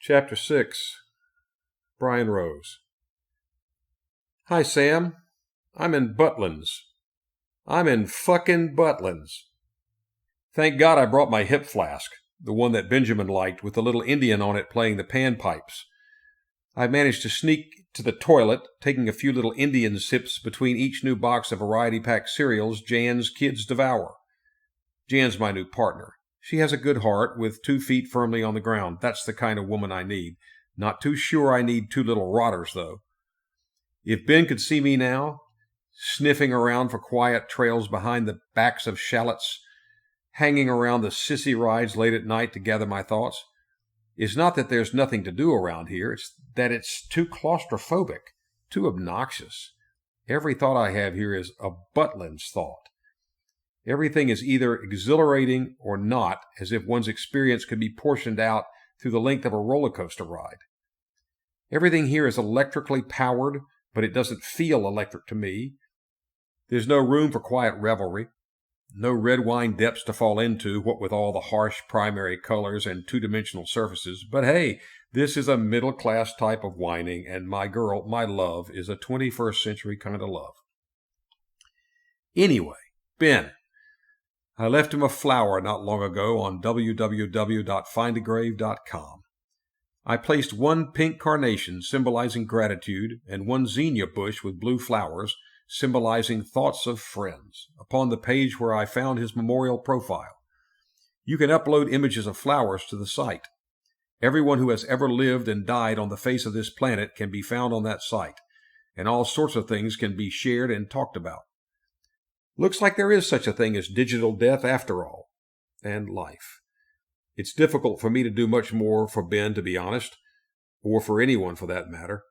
Chapter 6. Brian Rose. Hi, Sam. I'm in Butlins. I'm in fucking Butlins. Thank God I brought my hip flask, the one that Benjamin liked with the little Indian on it playing the panpipes. I managed to sneak to the toilet, taking a few little Indian sips between each new box of variety pack cereals Jan's kids devour. Jan's my new partner. She has a good heart with 2 feet firmly on the ground. That's the kind of woman I need. Not too sure I need 2 little rotters, though. If Ben could see me now, sniffing around for quiet trails behind the backs of shallots, hanging around the sissy rides late at night to gather my thoughts, it's not that there's nothing to do around here. It's that it's too claustrophobic, too obnoxious. Every thought I have here is a Butlins thought. Everything is either exhilarating or not, as if one's experience could be portioned out through the length of a roller coaster ride. Everything here is electrically powered, but it doesn't feel electric to me. There's no room for quiet revelry, no red wine depths to fall into, what with all the harsh primary colors and two-dimensional surfaces. But hey, this is a middle-class type of whining, and my girl, my love, is a 21st century kind of love. Anyway, Ben. I left him a flower not long ago on www.findagrave.com. I placed 1 pink carnation symbolizing gratitude and 1 zinnia bush with blue flowers symbolizing thoughts of friends upon the page where I found his memorial profile. You can upload images of flowers to the site. Everyone who has ever lived and died on the face of this planet can be found on that site, and all sorts of things can be shared and talked about. Looks like there is such a thing as digital death after all, and life. It's difficult for me to do much more for Ben, to be honest, or for anyone for that matter.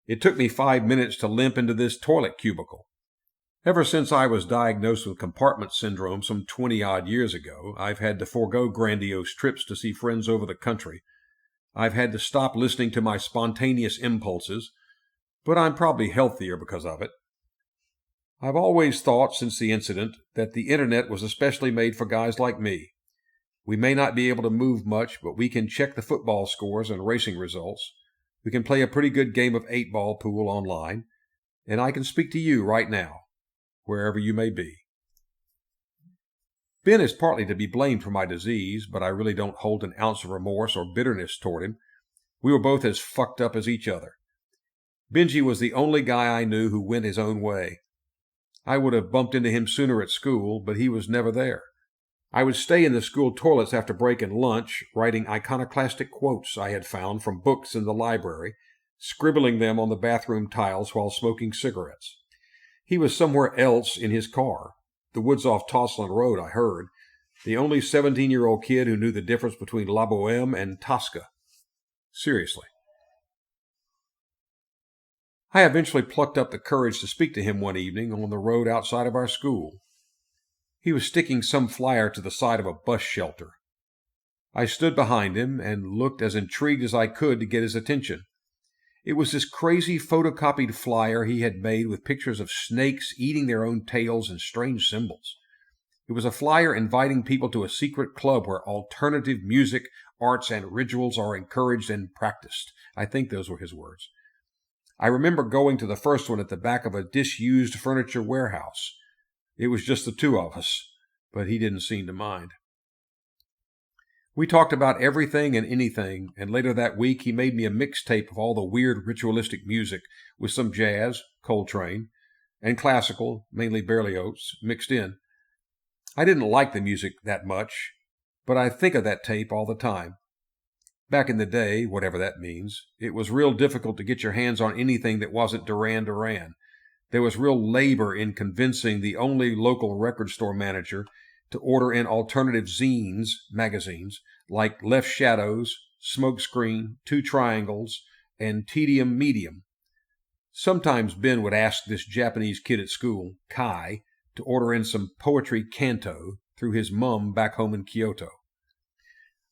It took me 5 minutes to limp into this toilet cubicle. Ever since I was diagnosed with compartment syndrome some 20-odd years ago, I've had to forego grandiose trips to see friends over the country. I've had to stop listening to my spontaneous impulses, but I'm probably healthier because of it. I've always thought since the incident that the internet was especially made for guys like me. We may not be able to move much, but we can check the football scores and racing results. We can play a pretty good game of 8-ball pool online, and I can speak to you right now, wherever you may be. Ben is partly to be blamed for my disease, but I really don't hold an ounce of remorse or bitterness toward him. We were both as fucked up as each other. Benji was the only guy I knew who went his own way. I would have bumped into him sooner at school, but he was never there. I would stay in the school toilets after break and lunch, writing iconoclastic quotes I had found from books in the library, scribbling them on the bathroom tiles while smoking cigarettes. He was somewhere else in his car. The woods off Tosland Road, I heard. The only 17-year-old kid who knew the difference between La Boheme and Tosca. Seriously. I eventually plucked up the courage to speak to him one evening on the road outside of our school. He was sticking some flyer to the side of a bus shelter. I stood behind him and looked as intrigued as I could to get his attention. It was this crazy photocopied flyer he had made with pictures of snakes eating their own tails and strange symbols. It was a flyer inviting people to a secret club where alternative music, arts, and rituals are encouraged and practiced. I think those were his words. I remember going to the first one at the back of a disused furniture warehouse. It was just the 2 of us, but he didn't seem to mind. We talked about everything and anything, and later that week he made me a mixtape of all the weird ritualistic music with some jazz, Coltrane, and classical, mainly Berlioz, mixed in. I didn't like the music that much, but I think of that tape all the time. Back in the day, whatever that means, it was real difficult to get your hands on anything that wasn't Duran Duran. There was real labor in convincing the only local record store manager to order in alternative zines, magazines, like Left Shadows, Smokescreen, 2 Triangles, and Tedium Medium. Sometimes Ben would ask this Japanese kid at school, Kai, to order in some poetry canto through his mum back home in Kyoto.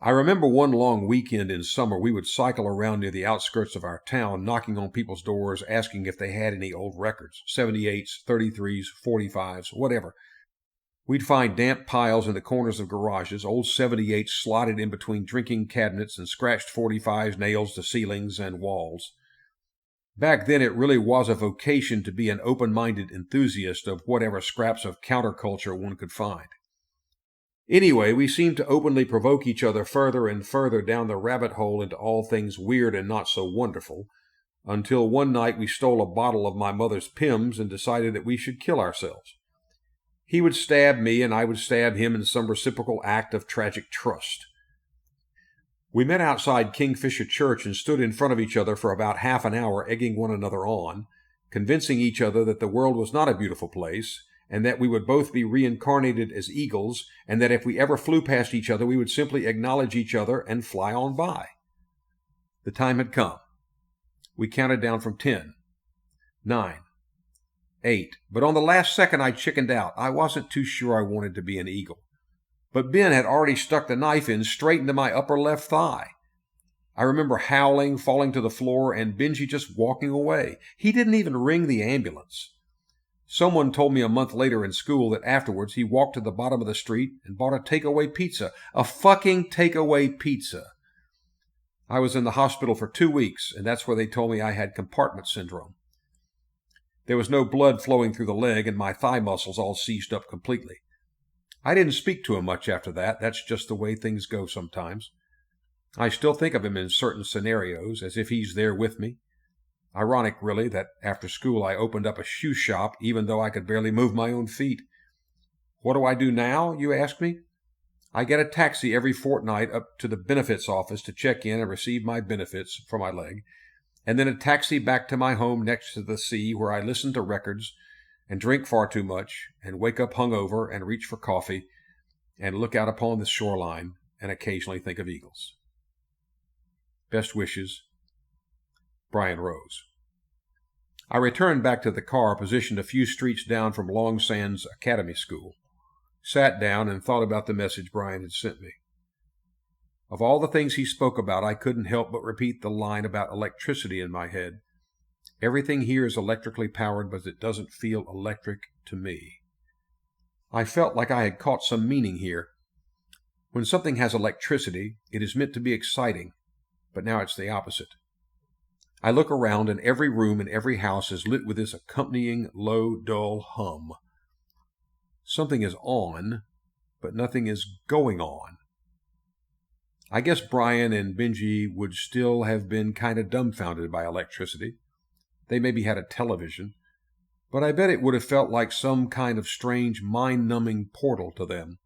I remember one long weekend in summer we would cycle around near the outskirts of our town, knocking on people's doors, asking if they had any old records, 78s, 33s, 45s, whatever. We'd find damp piles in the corners of garages, old 78s slotted in between drinking cabinets, and scratched 45s nailed to ceilings and walls. Back then, it really was a vocation to be an open-minded enthusiast of whatever scraps of counterculture one could find. Anyway, we seemed to openly provoke each other further and further down the rabbit hole into all things weird and not so wonderful, until one night we stole a bottle of my mother's Pimm's and decided that we should kill ourselves. He would stab me, and I would stab him in some reciprocal act of tragic trust. We met outside Kingfisher Church and stood in front of each other for about half an hour, egging one another on, convincing each other that the world was not a beautiful place, and that we would both be reincarnated as eagles, and that if we ever flew past each other, we would simply acknowledge each other and fly on by. The time had come. We counted down from 10, 9, 8, but on the last second I chickened out. I wasn't too sure I wanted to be an eagle. But Ben had already stuck the knife in straight into my upper left thigh. I remember howling, falling to the floor, and Benji just walking away. He didn't even ring the ambulance. Someone told me a month later in school that afterwards he walked to the bottom of the street and bought a takeaway pizza. A fucking takeaway pizza. I was in the hospital for 2 weeks, and that's where they told me I had compartment syndrome. There was no blood flowing through the leg, and my thigh muscles all seized up completely. I didn't speak to him much after that. That's just the way things go sometimes. I still think of him in certain scenarios, as if he's there with me. Ironic, really, that after school I opened up a shoe shop, even though I could barely move my own feet. What do I do now, you ask me? I get a taxi every fortnight up to the benefits office to check in and receive my benefits for my leg, and then a taxi back to my home next to the sea, where I listen to records and drink far too much and wake up hungover and reach for coffee and look out upon the shoreline and occasionally think of eagles. Best wishes, Brian Rose. I returned back to the car positioned a few streets down from Long Sands Academy School, sat down and thought about the message Brian had sent me. Of all the things he spoke about, I couldn't help but repeat the line about electricity in my head. Everything here is electrically powered, but it doesn't feel electric to me. I felt like I had caught some meaning here. When something has electricity, it is meant to be exciting, but now it's the opposite. I look around, and every room in every house is lit with this accompanying low, dull hum. Something is on, but nothing is going on. I guess Brian and Benji would still have been kind of dumbfounded by electricity. They maybe had a television, but I bet it would have felt like some kind of strange, mind-numbing portal to them.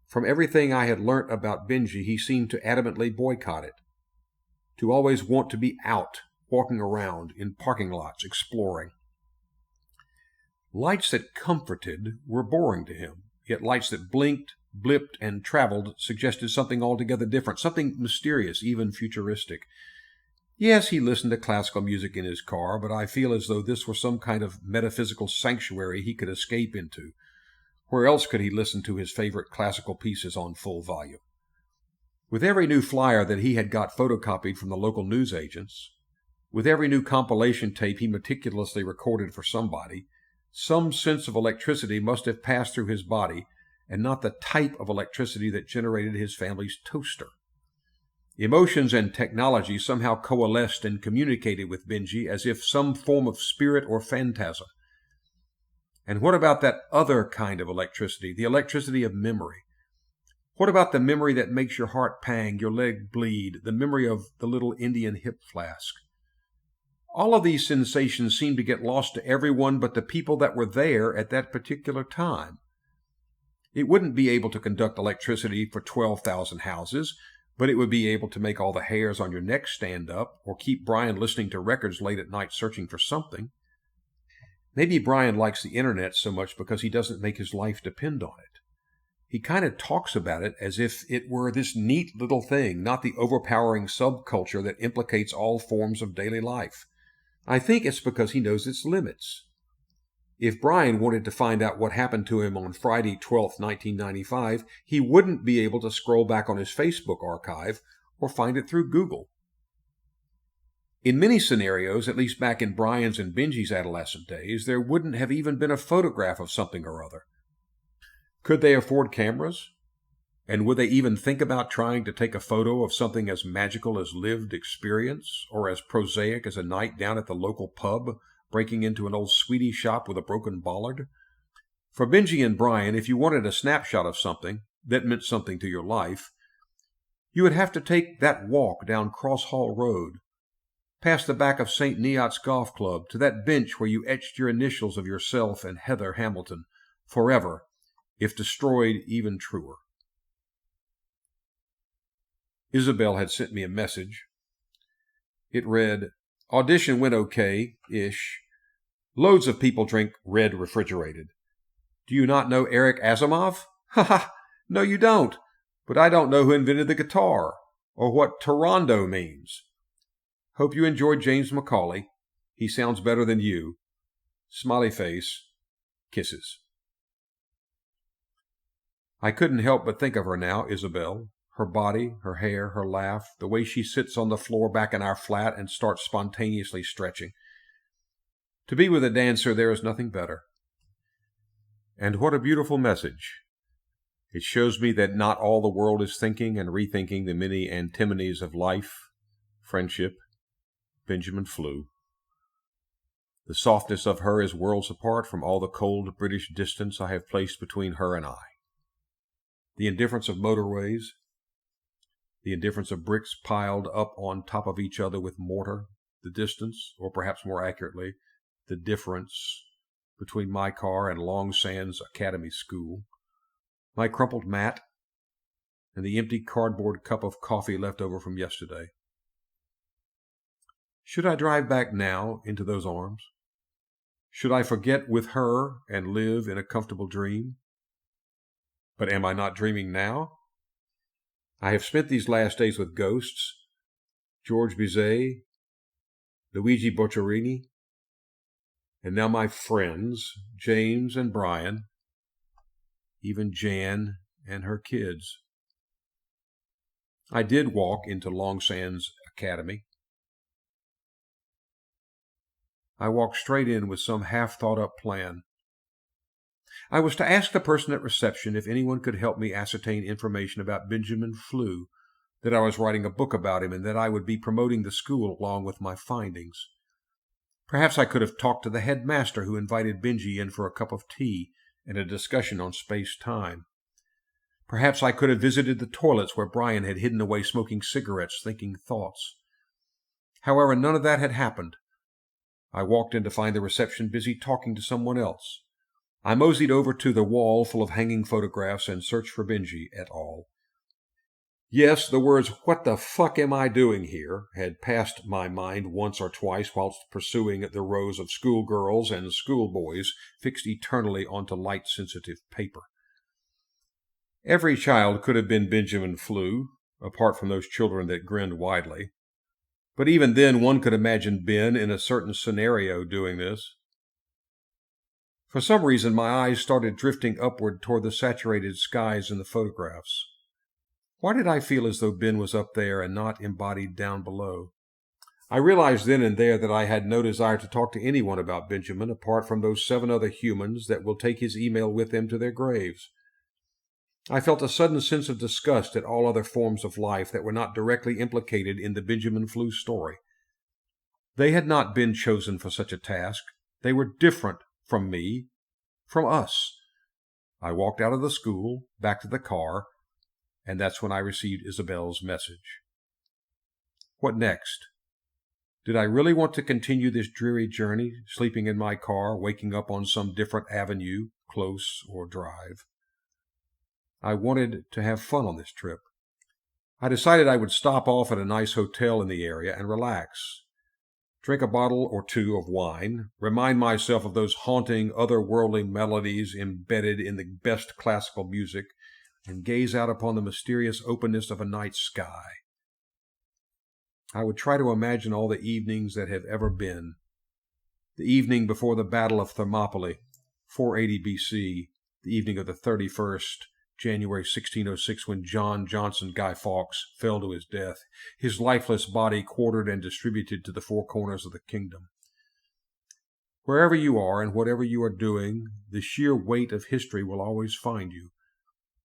From everything I had learnt about Benji, he seemed to adamantly boycott it, to always want to be out, walking around, in parking lots, exploring. Lights that comforted were boring to him, yet lights that blinked, blipped, and traveled suggested something altogether different, something mysterious, even futuristic. Yes, he listened to classical music in his car, but I feel as though this were some kind of metaphysical sanctuary he could escape into. Where else could he listen to his favorite classical pieces on full volume? With every new flyer that he had got photocopied from the local newsagents, with every new compilation tape he meticulously recorded for somebody, some sense of electricity must have passed through his body, and not the type of electricity that generated his family's toaster. Emotions and technology somehow coalesced and communicated with Benji as if some form of spirit or phantasm. And what about that other kind of electricity, the electricity of memory? What about the memory that makes your heart pang, your leg bleed, the memory of the little Indian hip flask? All of these sensations seem to get lost to everyone but the people that were there at that particular time. It wouldn't be able to conduct electricity for 12,000 houses, but it would be able to make all the hairs on your neck stand up, or keep Brian listening to records late at night searching for something. Maybe Brian likes the internet so much because he doesn't make his life depend on it. He kind of talks about it as if it were this neat little thing, not the overpowering subculture that implicates all forms of daily life. I think it's because he knows its limits. If Brian wanted to find out what happened to him on Friday, 12th, 1995, he wouldn't be able to scroll back on his Facebook archive or find it through Google. In many scenarios, at least back in Brian's and Benji's adolescent days, there wouldn't have even been a photograph of something or other. Could they afford cameras? And would they even think about trying to take a photo of something as magical as lived experience, or as prosaic as a night down at the local pub, breaking into an old sweetie shop with a broken bollard? For Benji and Brian, if you wanted a snapshot of something that meant something to your life, you would have to take that walk down Cross Hall Road, past the back of St. Neot's Golf Club, to that bench where you etched your initials of yourself and Heather Hamilton, forever, if destroyed, even truer. Isabel had sent me a message. It read, "Audition went okay-ish. Loads of people drink red refrigerated. Do you not know Eric Asimov? Ha ha! No, you don't. But I don't know who invented the guitar, or what Tarondo means. Hope you enjoyed James Macaulay. He sounds better than you. Smiley face. Kisses." I couldn't help but think of her now, Isabel. Her body, her hair, her laugh, the way she sits on the floor back in our flat and starts spontaneously stretching. To be with a dancer, there is nothing better. And what a beautiful message. It shows me that not all the world is thinking and rethinking the many antimonies of life, friendship, Benjamin Flew. The softness of her is worlds apart from all the cold British distance I have placed between her and I. The indifference of motorways, the indifference of bricks piled up on top of each other with mortar, the distance, or perhaps more accurately, the difference between my car and Long Sands Academy School, my crumpled mat, and the empty cardboard cup of coffee left over from yesterday. Should I drive back now into those arms? Should I forget with her and live in a comfortable dream? But am I not dreaming now? I have spent these last days with ghosts, George Bizet, Luigi Boccherini, and now my friends, James and Brian, even Jan and her kids. I did walk into Long Sands Academy. I walked straight in with some half-thought-up plan. I was to ask the person at reception if anyone could help me ascertain information about Benjamin Flew, that I was writing a book about him and that I would be promoting the school along with my findings. Perhaps I could have talked to the headmaster who invited Benji in for a cup of tea and a discussion on space-time. Perhaps I could have visited the toilets where Brian had hidden away smoking cigarettes, thinking thoughts. However, none of that had happened. I walked in to find the reception busy talking to someone else. I moseyed over to the wall full of hanging photographs and searched for Benji et al. Yes, the words, "What the fuck am I doing here?" had passed my mind once or twice whilst pursuing the rows of schoolgirls and schoolboys fixed eternally onto light-sensitive paper. Every child could have been Benjamin Flew, apart from those children that grinned widely. But even then, one could imagine Ben in a certain scenario doing this. For some reason, my eyes started drifting upward toward the saturated skies in the photographs. Why did I feel as though Ben was up there and not embodied down below? I realized then and there that I had no desire to talk to anyone about Benjamin apart from those 7 other humans that will take his email with them to their graves. I felt a sudden sense of disgust at all other forms of life that were not directly implicated in the Benjamin Flew story. They had not been chosen for such a task. They were different from me, from us. I walked out of the school, back to the car, and that's when I received Isabel's message. What next? Did I really want to continue this dreary journey, sleeping in my car, waking up on some different avenue, close or drive? I wanted to have fun on this trip. I decided I would stop off at a nice hotel in the area and relax. Drink a bottle or 2 of wine, remind myself of those haunting, otherworldly melodies embedded in the best classical music, and gaze out upon the mysterious openness of a night sky. I would try to imagine all the evenings that have ever been. The evening before the Battle of Thermopylae, 480 B.C., the evening of the 31st, January 1606, when John Johnson Guy Fawkes fell to his death, his lifeless body quartered and distributed to the 4 corners of the kingdom. Wherever you are and whatever you are doing, the sheer weight of history will always find you.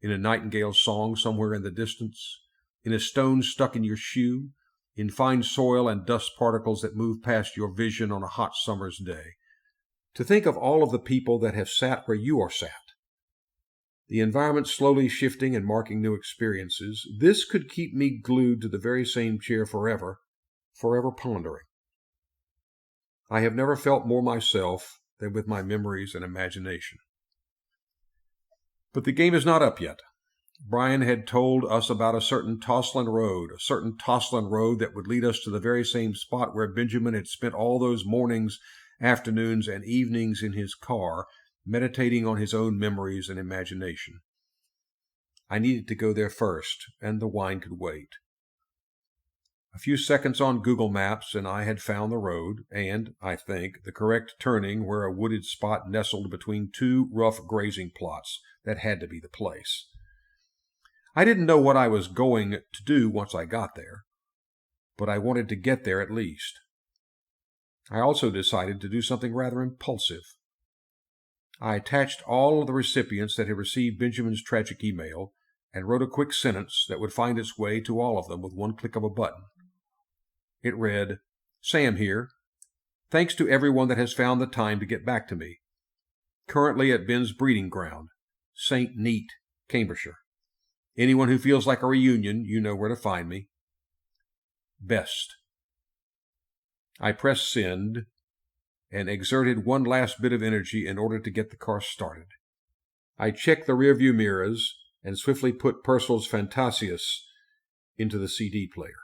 In a nightingale's song somewhere in the distance, in a stone stuck in your shoe, in fine soil and dust particles that move past your vision on a hot summer's day. To think of all of the people that have sat where you are sat. The environment slowly shifting and marking new experiences, this could keep me glued to the very same chair forever pondering. I have never felt more myself than with my memories and imagination. But the game is not up yet. Brian had told us about a certain Toslin road that would lead us to the very same spot where Benjamin had spent all those mornings, afternoons, and evenings in his car, meditating on his own memories and imagination. I needed to go there first, and the wine could wait. A few seconds on Google Maps, and I had found the road, and, I think, the correct turning where a wooded spot nestled between two rough grazing plots. That had to be the place. I didn't know what I was going to do once I got there, but I wanted to get there at least. I also decided to do something rather impulsive. I attached all of the recipients that had received Benjamin's tragic email and wrote a quick sentence that would find its way to all of them with one click of a button. It read, "Sam here. Thanks to everyone that has found the time to get back to me. Currently at Ben's breeding ground, St. Neot, Cambridgeshire. Anyone who feels like a reunion, you know where to find me. Best." I pressed send and exerted one last bit of energy in order to get the car started. I checked the rearview mirrors and swiftly put Purcell's Fantasius into the CD player.